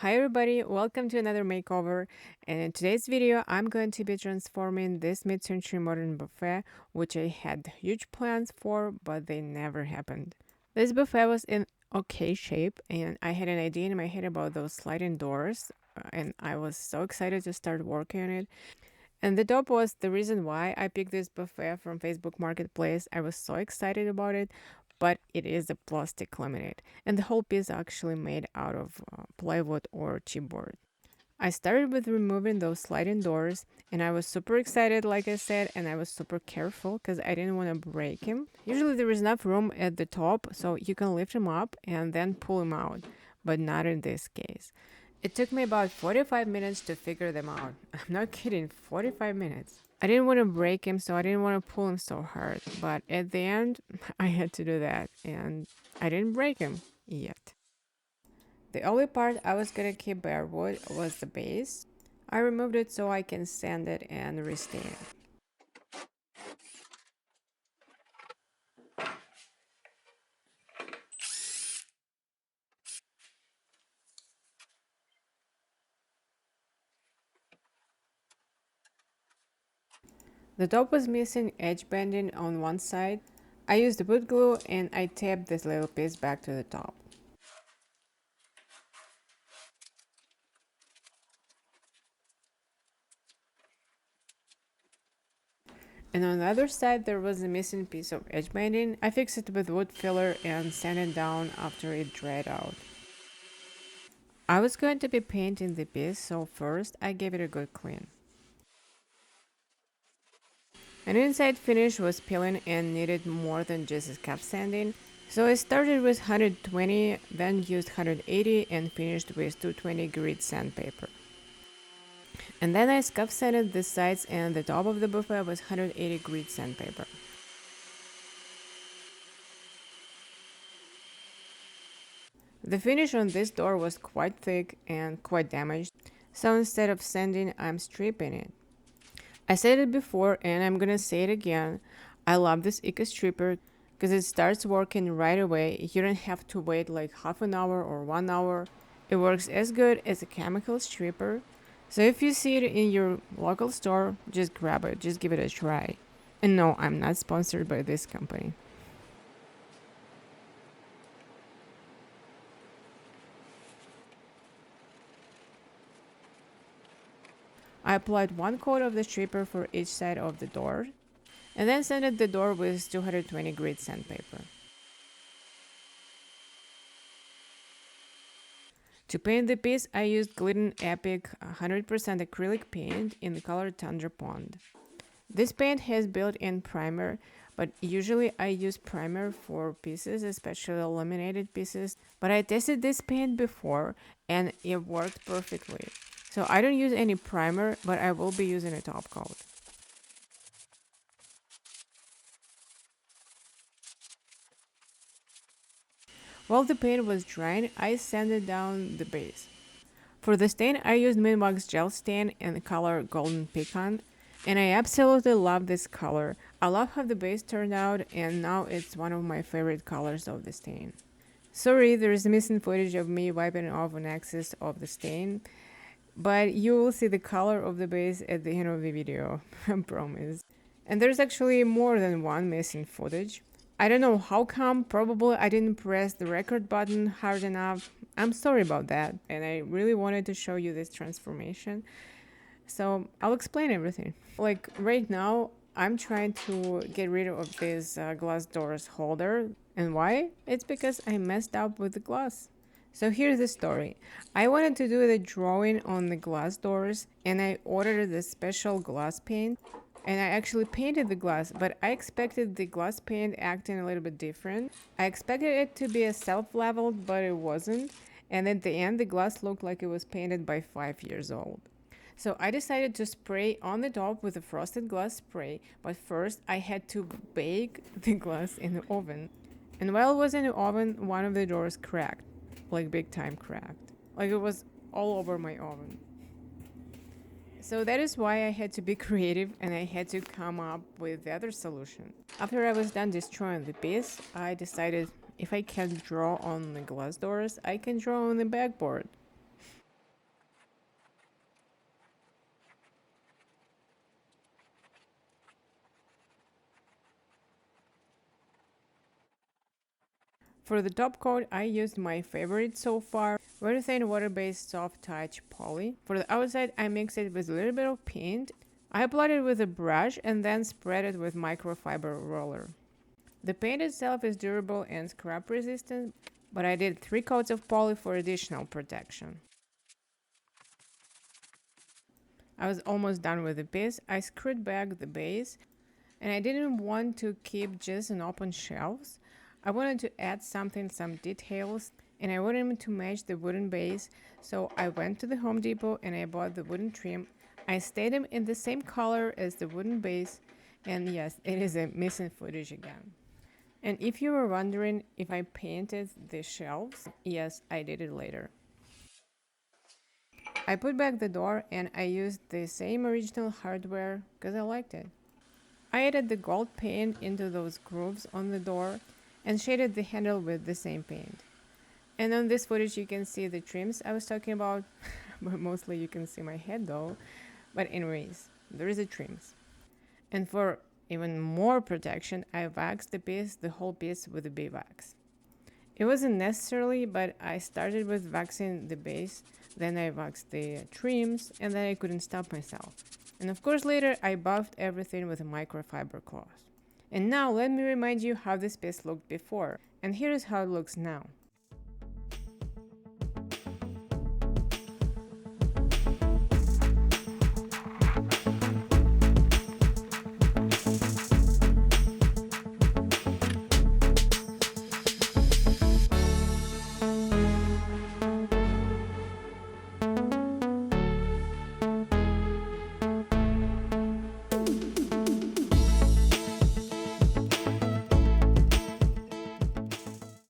Hi everybody, welcome to another makeover, and in today's video I'm going to be transforming this mid-century modern buffet which I had huge plans for but they never happened. This buffet was in okay shape and I had an idea in my head about those sliding doors and I was so excited to start working on it. And the top was the reason why I picked this buffet from Facebook Marketplace. I was so excited about it, but it is a plastic laminate, and the whole piece actually made out of plywood or chipboard. I started with removing those sliding doors, and I was super excited, like I said, and I was super careful because I didn't want to break him. Usually, there is enough room at the top so you can lift him up and then pull him out, but not in this case. It took me about 45 minutes to figure them out. I'm not kidding, 45 minutes. I didn't want to break him, so I didn't want to pull him so hard. But at the end, I had to do that, and I didn't break him yet. The only part I was gonna keep bare wood was the base. I removed it so I can sand it and restain it. The top was missing edge banding on one side. I used wood glue and I taped this little piece back to the top. And on the other side there was a missing piece of edge banding. I fixed it with wood filler and sanded down after it dried out. I was going to be painting the piece, so first I gave it a good clean. An inside finish was peeling and needed more than just a scuff sanding, so I started with 120, then used 180 and finished with 220 grit sandpaper. And then I scuff sanded the sides and the top of the buffet with 180 grit sandpaper. The finish on this door was quite thick and quite damaged, so instead of sanding, I'm stripping it. I said it before and I'm gonna say it again. I love this Eco Stripper because it starts working right away. You don't have to wait like half an hour or 1 hour. It works as good as a chemical stripper. So if you see it in your local store, just grab it, just give it a try. And no, I'm not sponsored by this company. I applied one coat of the stripper for each side of the door and then sanded the door with 220 grit sandpaper. To paint the piece, I used Glidden Epic 100% acrylic paint in the color Tundra Pond. This paint has built-in primer, but usually I use primer for pieces, especially laminated pieces. But I tested this paint before and it worked perfectly. So I don't use any primer, but I will be using a top coat. While the paint was drying, I sanded down the base. For the stain, I used Minwax gel stain in the color Golden Pecan, and I absolutely love this color. I love how the base turned out, and now it's one of my favorite colors of the stain. Sorry, there is missing footage of me wiping off an excess of the stain, but you will see the color of the base at the end of the video, I promise. And there's actually more than one missing footage. I don't know how come, probably I didn't press the record button hard enough. I'm sorry about that, and I really wanted to show you this transformation. So I'll explain everything. Like right now, I'm trying to get rid of this glass doors holder. And why? It's because I messed up with the glass. So here's the story. I wanted to do the drawing on the glass doors and I ordered the special glass paint and I actually painted the glass, but I expected the glass paint acting a little bit different. I expected it to be a self-leveled, but it wasn't. And at the end, the glass looked like it was painted by 5 years old. So I decided to spray on the top with a frosted glass spray, but first I had to bake the glass in the oven. And while it was in the oven, one of the doors cracked, like big time cracked. Like it was all over my oven. So that is why I had to be creative and I had to come up with the other solution. After I was done destroying the piece, I decided if I can't draw on the glass doors, I can draw on the backboard. For the top coat, I used my favorite so far, very thin water-based soft touch poly. For the outside, I mixed it with a little bit of paint. I applied it with a brush and then spread it with microfiber roller. The paint itself is durable and scrap resistant, but I did 3 coats of poly for additional protection. I was almost done with the piece. I screwed back the base, and I didn't want to keep just an open shelves. I wanted to add some details, and I wanted them to match the wooden base, so I went to the Home Depot and I bought the wooden trim. I stayed them in the same color as the wooden base, and yes, it is a missing footage again. And if you were wondering if I painted the shelves, yes, I did it later. I put back the door and I used the same original hardware because I liked it. I added the gold paint into those grooves on the door and shaded the handle with the same paint. And on this footage you can see the trims I was talking about, but mostly you can see my head though. But anyways, there is a trims. And for even more protection, I waxed the whole piece with a bee wax. It wasn't necessarily, but I started with waxing the base, then I waxed the trims, and then I couldn't stop myself. And of course later I buffed everything with a microfiber cloth. And now let me remind you how this piece looked before, and here is how it looks now.